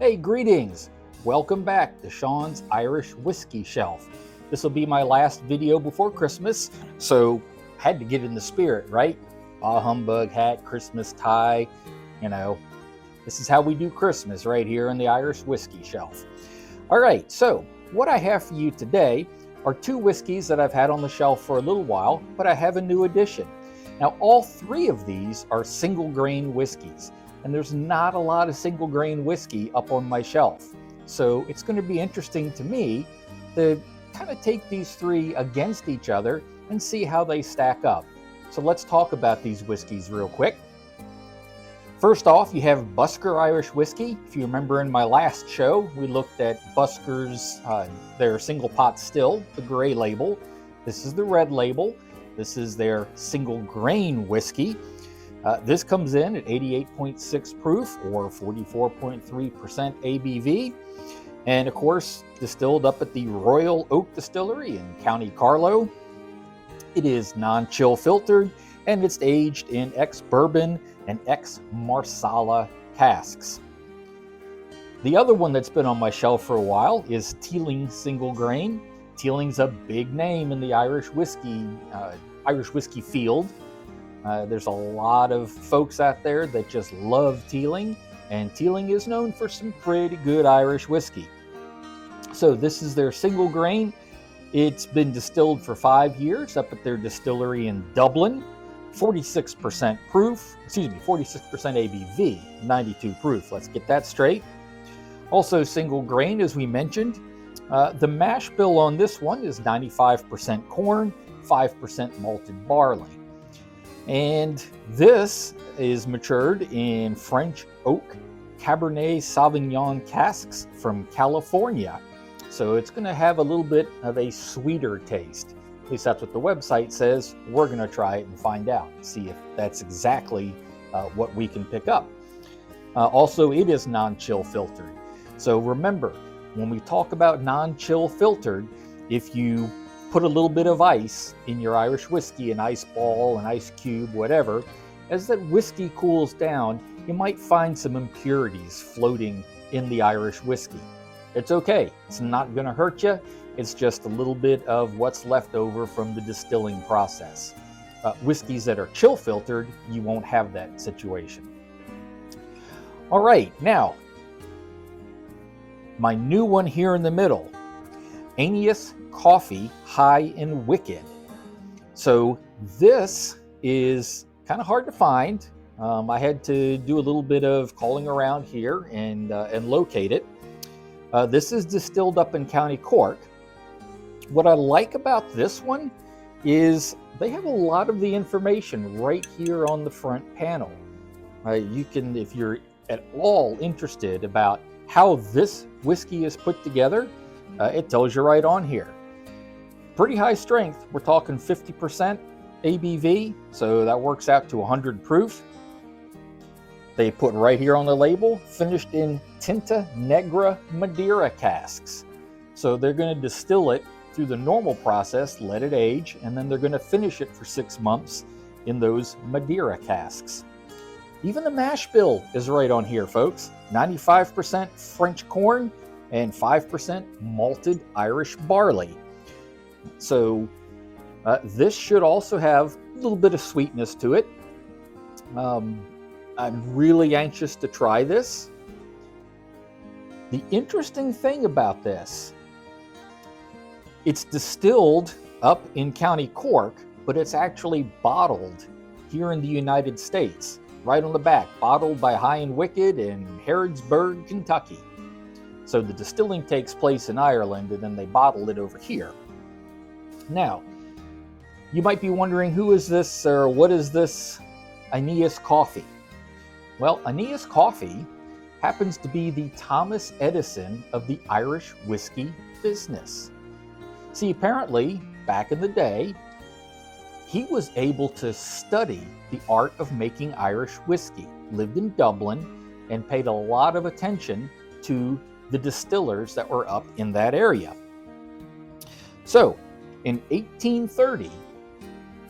Hey, greetings! Welcome back to Sean's Irish Whiskey Shelf. This will be my last video before Christmas, so had to get in the spirit, right? Bah humbug hat, Christmas tie, this is how we do Christmas right here in the Irish Whiskey Shelf. All right, so what I have for you today are two whiskeys that I've had on the shelf for a little while, but I have a new addition. Now, all three of these are single grain whiskeys, and there's not a lot of single grain whiskey up on my shelf. So it's going to be interesting to me to kind of take these three against each other and see how they stack up. So let's talk about these whiskeys real quick. First off, you have Busker Irish Whiskey. If you remember in my last show, we looked at Busker's, their single pot still, the gray label. This is the red label. This is their single grain whiskey. This comes in at 88.6 proof or 44.3% ABV. And of course, distilled up at the Royal Oak Distillery in County Carlow. It is non-chill filtered and it's aged in ex-bourbon and ex-Marsala casks. The other one that's been on my shelf for a while is Teeling Single Grain. Teeling's a big name in the Irish whiskey field. There's a lot of folks out there that just love Teeling, and Teeling is known for some pretty good Irish whiskey. So this is their single grain. It's been distilled for 5 years up at their distillery in Dublin. 46% proof, 46% ABV, 92 proof. Let's get that straight. Also single grain, as we mentioned. The mash bill on this one is 95% corn, 5% malted barley. And this is matured in French oak Cabernet Sauvignon casks from California. So it's going to have a little bit of a sweeter taste. At least that's what the website says. We're going to try it and find out, see if that's exactly what we can pick up. Also, it is non-chill filtered. So remember, when we talk about non-chill filtered, if you put a little bit of ice in your Irish whiskey, an ice ball, an ice cube, whatever, as that whiskey cools down, you might find some impurities floating in the Irish whiskey. It's okay. It's not going to hurt you. It's just a little bit of what's left over from the distilling process. Whiskeys that are chill filtered, you won't have that situation. All right, now, my new one here in the middle, Aeneas Coffey High and Wicked. So this is kind of hard to find. I had to do a little bit of calling around here and locate it. This is distilled up in County Cork. What I like about this one is they have a lot of the information right here on the front panel. You can, if you're at all interested about how this whiskey is put together, it tells you right on here. Pretty high strength. We're talking 50% ABV, so that works out to 100 proof. They put right here on the label, finished in Tinta Negra Madeira casks. So they're going to distill it through the normal process, let it age, and then they're going to finish it for 6 months in those Madeira casks. Even the mash bill is right on here, folks. 95% French corn and 5% malted Irish barley. So this should also have a little bit of sweetness to it. I'm really anxious to try this. The interesting thing about this, it's distilled up in County Cork, but it's actually bottled here in the United States. Right on the back, bottled by High and Wicked in Harrodsburg, Kentucky. So the distilling takes place in Ireland and then they bottle it over here. Now, you might be wondering, who is this or what is this Aeneas Coffey? Well, Aeneas Coffey happens to be the Thomas Edison of the Irish whiskey business. See, apparently, back in the day, he was able to study the art of making Irish whiskey, lived in Dublin, and paid a lot of attention to the distillers that were up in that area. So, in 1830,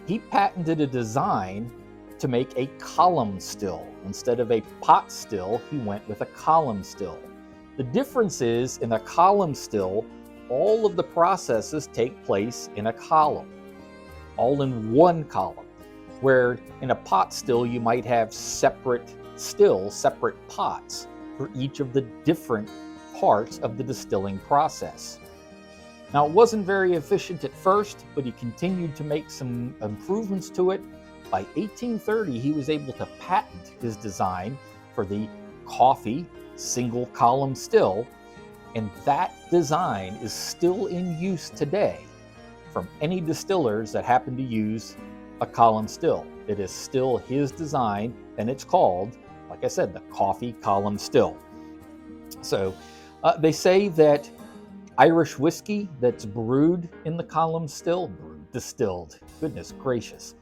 he patented a design to make a column still. Instead of a pot still, he went with a column still. The difference is in a column still, all of the processes take place in a column, all in one column, where in a pot still you might have separate pots for each of the different parts of the distilling process. Now, it wasn't very efficient at first, but he continued to make some improvements to it. By 1830, he was able to patent his design for the Coffey single column still, and that design is still in use today from any distillers that happen to use a column still. It is still his design, and it's called, like I said, the Coffey column still. So they say that Irish whiskey that's brewed in the column still, distilled, goodness gracious,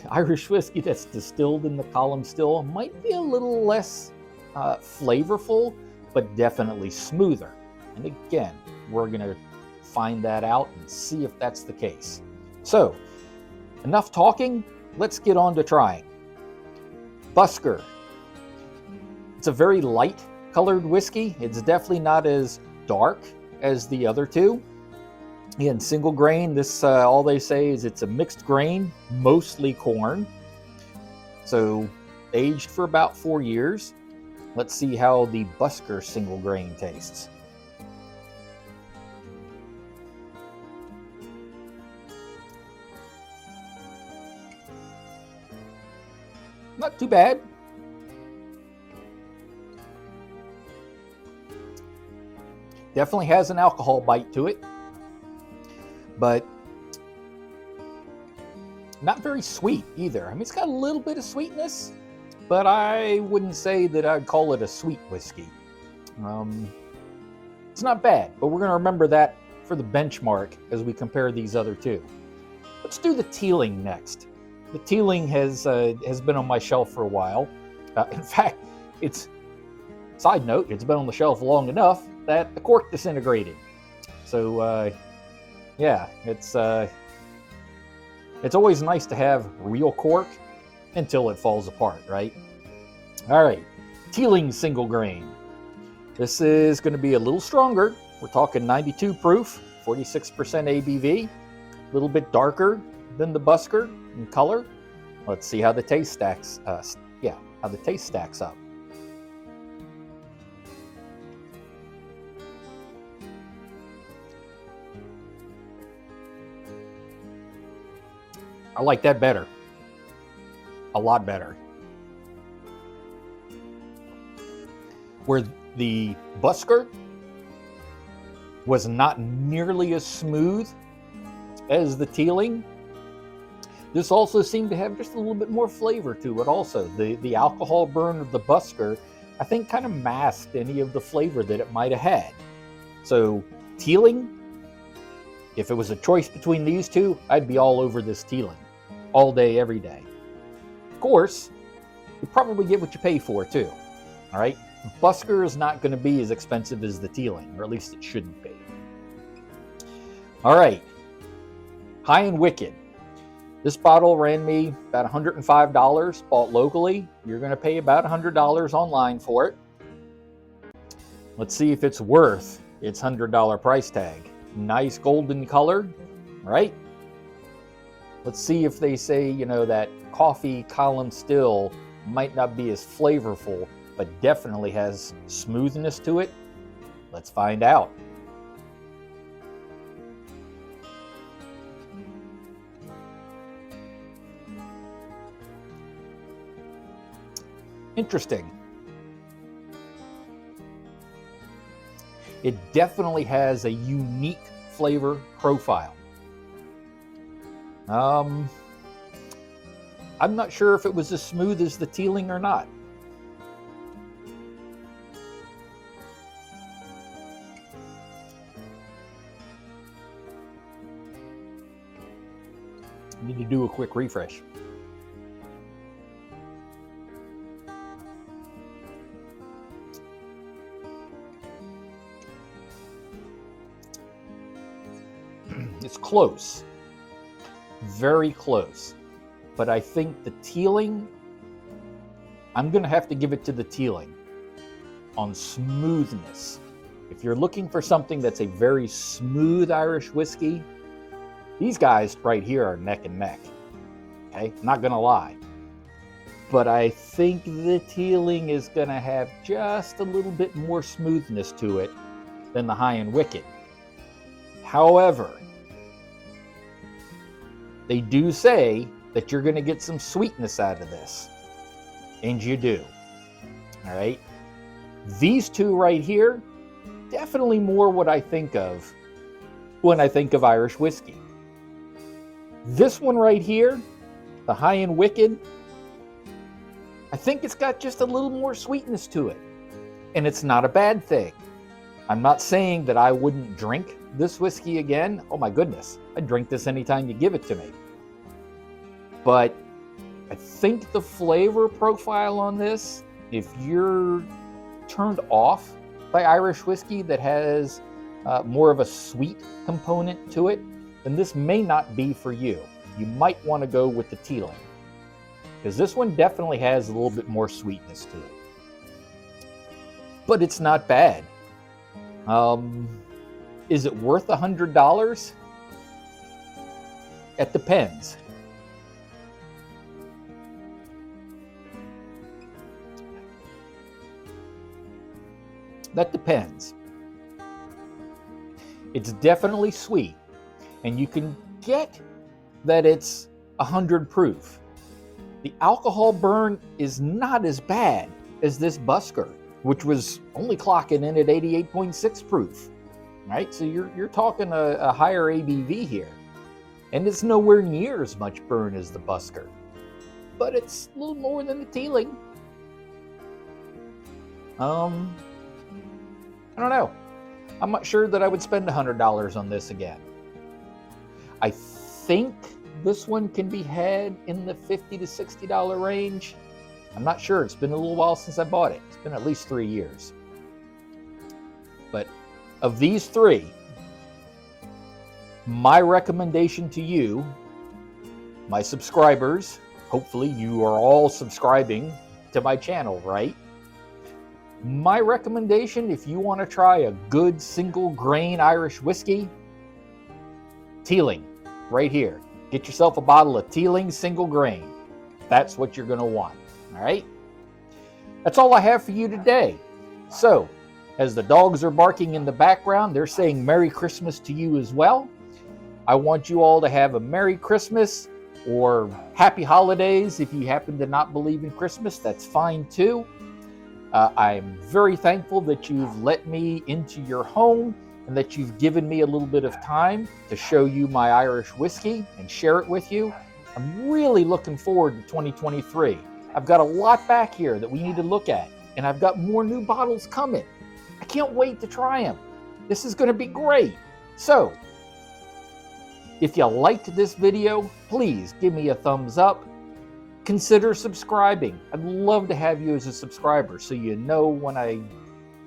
Irish whiskey that's distilled in the column still might be a little less flavorful, but definitely smoother. And again, we're going to find that out and see if that's the case. So, enough talking, let's get on to trying. Busker. It's a very light colored whiskey. It's definitely not as dark as the other two. Again, single grain, this all they say is it's a mixed grain, mostly corn. So aged for about 4 years. Let's see how the Busker single grain tastes. Not too bad. Definitely has an alcohol bite to it, but not very sweet either. I mean, it's got a little bit of sweetness, but I wouldn't say that I'd call it a sweet whiskey. It's not bad, but we're going to remember that for the benchmark as we compare these other two. Let's do the Teeling next. The Teeling has been on my shelf for a while. In fact, side note, it's been on the shelf long enough that the cork disintegrated. So yeah, it's always nice to have real cork until it falls apart, right? All right, Teeling Single Grain. This is going to be a little stronger. We're talking 92 proof, 46% ABV, a little bit darker than the Busker in color. Let's see how the taste stacks. How the taste stacks up. I like that better. A lot better. Where the Busker was not nearly as smooth as the Teeling, this also seemed to have just a little bit more flavor to it also. The alcohol burn of the Busker, I think, kind of masked any of the flavor that it might have had. So Teeling, if it was a choice between these two, I'd be all over this Teeling. All day, every day. Of course, you probably get what you pay for too. All right, Busker is not going to be as expensive as the Teeling, or at least it shouldn't be. All right, High and Wicked. This bottle ran me about $105, bought locally. You're going to pay about $100 online for it. Let's see if it's worth its $100 price tag. Nice golden color, right? Let's see if they say, that Coffey column still might not be as flavorful, but definitely has smoothness to it. Let's find out. Interesting. It definitely has a unique flavor profile. I'm not sure if it was as smooth as the Teeling or not. I need to do a quick refresh. It's close. Very close. But I think the Teeling, I'm going to have to give it to the Teeling. on smoothness. If you're looking for something that's a very smooth Irish whiskey, these guys right here are neck and neck. Okay, not gonna lie. But I think the Teeling is gonna have just a little bit more smoothness to it than the High and Wicked. However, they do say that you're gonna get some sweetness out of this. And you do. All right. These two right here, definitely more what I think of when I think of Irish whiskey. This one right here, the High and Wicked, I think it's got just a little more sweetness to it. And it's not a bad thing. I'm not saying that I wouldn't drink this whiskey again. Oh my goodness, I'd drink this anytime you give it to me. But I think the flavor profile on this, if you're turned off by Irish whiskey that has more of a sweet component to it, then this may not be for you. You might want to go with the Teeling, because this one definitely has a little bit more sweetness to it. But it's not bad. Is it worth $100? It depends. That depends. It's definitely sweet, and you can get that it's 100 proof. The alcohol burn is not as bad as this Busker, which was only clocking in at 88.6 proof, right? So you're talking a higher ABV here, and it's nowhere near as much burn as the Busker, but it's a little more than the Teeling. I don't know. I'm not sure that I would spend $100 on this again. I think this one can be had in the $50 to $60 range. I'm not sure. It's been a little while since I bought it. It's been at least 3 years. But of these three, my recommendation to you, my subscribers, hopefully you are all subscribing to my channel, right? My recommendation, if you want to try a good single grain Irish whiskey, Teeling, right here. Get yourself a bottle of Teeling Single Grain. That's what you're going to want, all right? That's all I have for you today. So, as the dogs are barking in the background, they're saying Merry Christmas to you as well. I want you all to have a Merry Christmas or Happy Holidays. If you happen to not believe in Christmas, that's fine too. I'm very thankful that you've let me into your home and that you've given me a little bit of time to show you my Irish whiskey and share it with you. I'm really looking forward to 2023. I've got a lot back here that we need to look at, and I've got more new bottles coming. I can't wait to try them. This is going to be great. So, if you liked this video, please give me a thumbs up. Consider subscribing. I'd love to have you as a subscriber so you know when I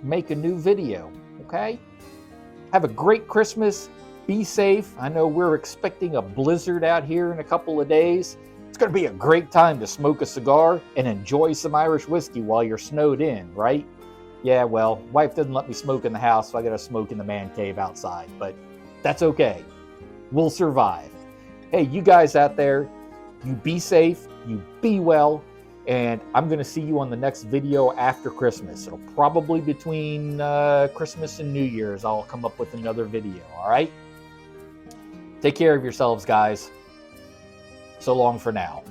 make a new video, okay? Have a great Christmas. Be safe. I know we're expecting a blizzard out here in a couple of days. It's going to be a great time to smoke a cigar and enjoy some Irish whiskey while you're snowed in, right? Yeah, well, wife doesn't let me smoke in the house, so I got to smoke in the man cave outside, but that's okay. We'll survive. Hey, you guys out there, you be safe, you be well, and I'm going to see you on the next video after Christmas. It'll probably between Christmas and New Year's, I'll come up with another video, all right? Take care of yourselves, guys. So long for now.